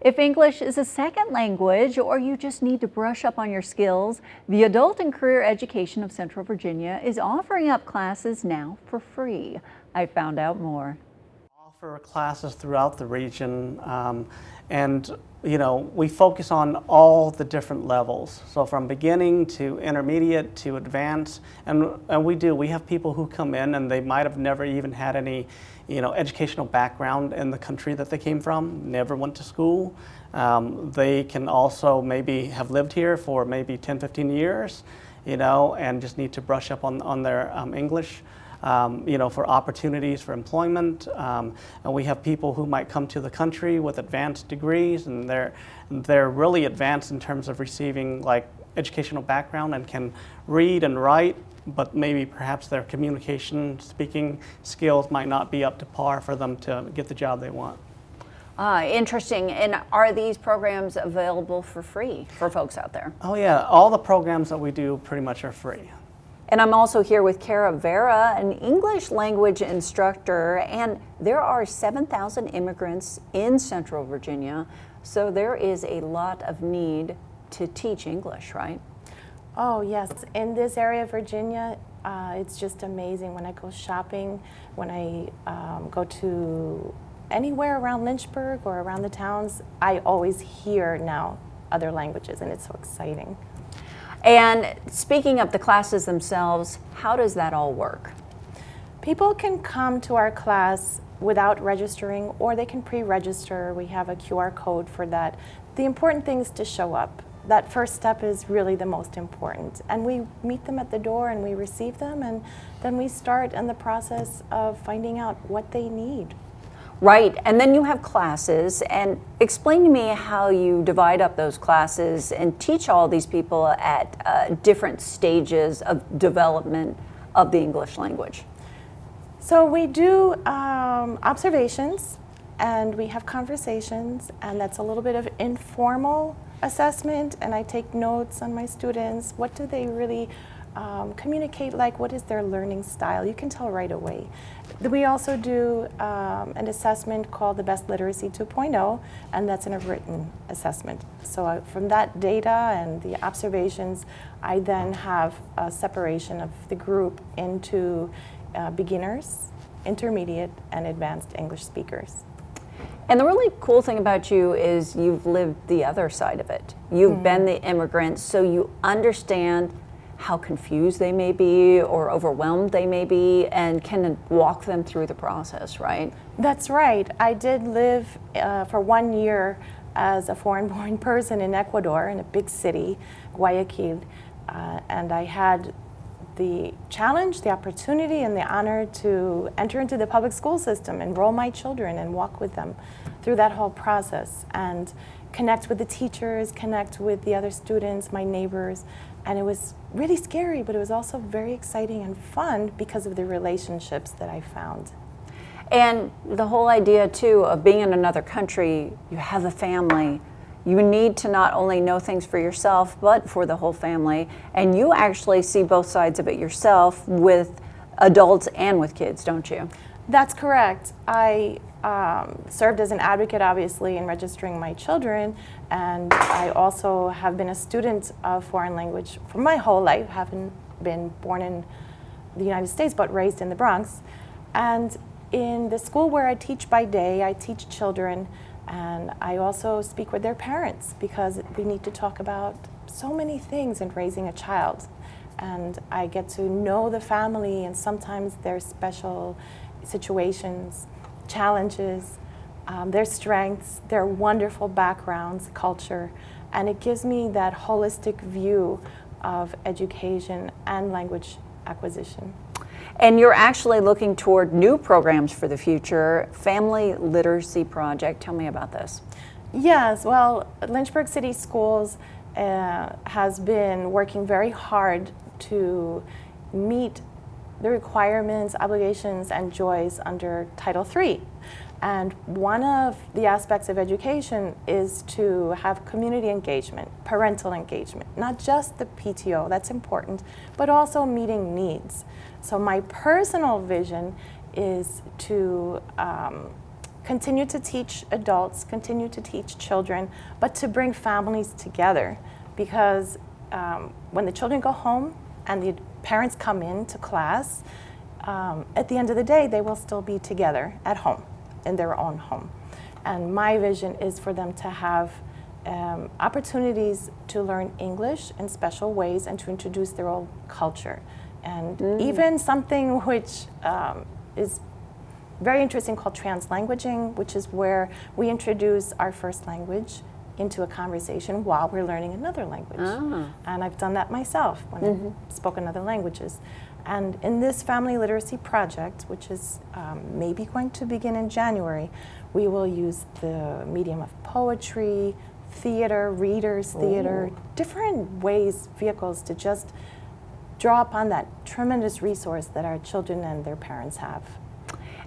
If English is a second language or you just need to brush up on your skills, the Adult and Career Education of Central Virginia is offering up classes now for free. I found out more. Offer classes throughout the region, and we focus on all the different levels. So from beginning to intermediate to advanced, and we have people who come in and they might have never even had any educational background in the country that they came from, never went to school. They can also maybe have lived here for maybe 10, 15 years, and just need to brush up on their English. For opportunities for employment, and we have people who might come to the country with advanced degrees, and they're really advanced in terms of receiving like educational background and can read and write, but maybe perhaps their communication, speaking skills might not be up to par for them to get the job they want. Interesting. And are these programs available for free for folks out there? Oh yeah, all the programs that we do pretty much are free. And I'm also here with 𝗘𝗦𝗣𝗅, an English language instructor, and there are 7,000 immigrants in Central Virginia, so there is a lot of need to teach English, right? Oh yes, in this area of Virginia, it's just amazing. When I go shopping, when I go to anywhere around Lynchburg or around the towns, I always hear now other languages, and it's so exciting. And speaking of the classes themselves, how does that all work? People can come to our class without registering, or they can pre-register. We have a QR code for that. The important thing is to show up. That first step is really the most important. And we meet them at the door and we receive them, and then we start in the process of finding out what they need. Right, and then you have classes, and explain to me how you divide up those classes and teach all these people at different stages of development of the English language. So we do observations, and we have conversations, and that's a little bit of informal assessment, and I take notes on my students. What do they really communicate like? What is their learning style? You can tell right away. We also do an assessment called the Best Literacy 2.0, and that's in a written assessment. So from that data and the observations, I then have a separation of the group into beginners, intermediate, and advanced English speakers. And the really cool thing about you is you've lived the other side of it. You've been the immigrant, so you understand how confused they may be or overwhelmed they may be, and can walk them through the process, right? That's right. I did live for 1 year as a foreign-born person in Ecuador, in a big city, Guayaquil, and I had the challenge, the opportunity, and the honor to enter into the public school system, enroll my children, and walk with them through that whole process, and connect with the teachers, connect with the other students, my neighbors. And it was really scary, but it was also very exciting and fun because of the relationships that I found. And the whole idea, too, of being in another country, you have a family. You need to not only know things for yourself, but for the whole family. And you actually see both sides of it yourself with adults and with kids, don't you? That's correct. I served as an advocate, obviously, in registering my children, and I also have been a student of foreign language for my whole life, having been born in the United States but raised in the Bronx. And in the school where I teach by day, I teach children, and I also speak with their parents because we need to talk about so many things in raising a child. And I get to know the family, and sometimes there's special situations, challenges, their strengths, their wonderful backgrounds, culture, and it gives me that holistic view of education and language acquisition. And you're actually looking toward new programs for the future, Family Literacy Project. Tell me about this. Yes, well, Lynchburg City Schools has been working very hard to meet the requirements, obligations, and joys under Title III. And one of the aspects of education is to have community engagement, parental engagement, not just the PTO, that's important, but also meeting needs. So my personal vision is to continue to teach adults, continue to teach children, but to bring families together, because when the children go home and the parents come into class, at the end of the day, they will still be together at home, in their own home. And my vision is for them to have opportunities to learn English in special ways and to introduce their own culture. And even something which is very interesting called translanguaging, which is where we introduce our first language into a conversation while we're learning another language. And I've done that myself when I've spoken other languages. And in this family literacy project, which is maybe going to begin in January, we will use the medium of poetry, theater, readers, theater, different ways, vehicles to just draw upon that tremendous resource that our children and their parents have.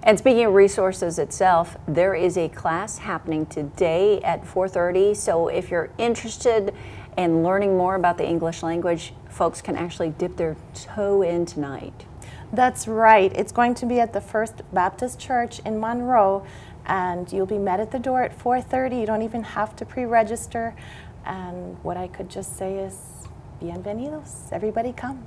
And speaking of resources itself, there is a class happening today at 4:30. So if you're interested in learning more about the English language, folks can actually dip their toe in tonight. That's right. It's going to be at the First Baptist Church in Monroe, and you'll be met at the door at 4:30. You don't even have to pre-register. And what I could just say is, bienvenidos. Everybody come.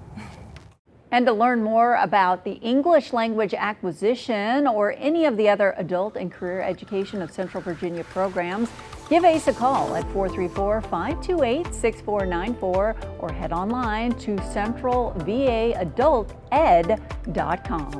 And to learn more about the English language acquisition or any of the other adult and career education of Central Virginia programs, give ACE a call at 434-528-6494 or head online to centralvaadulted.com.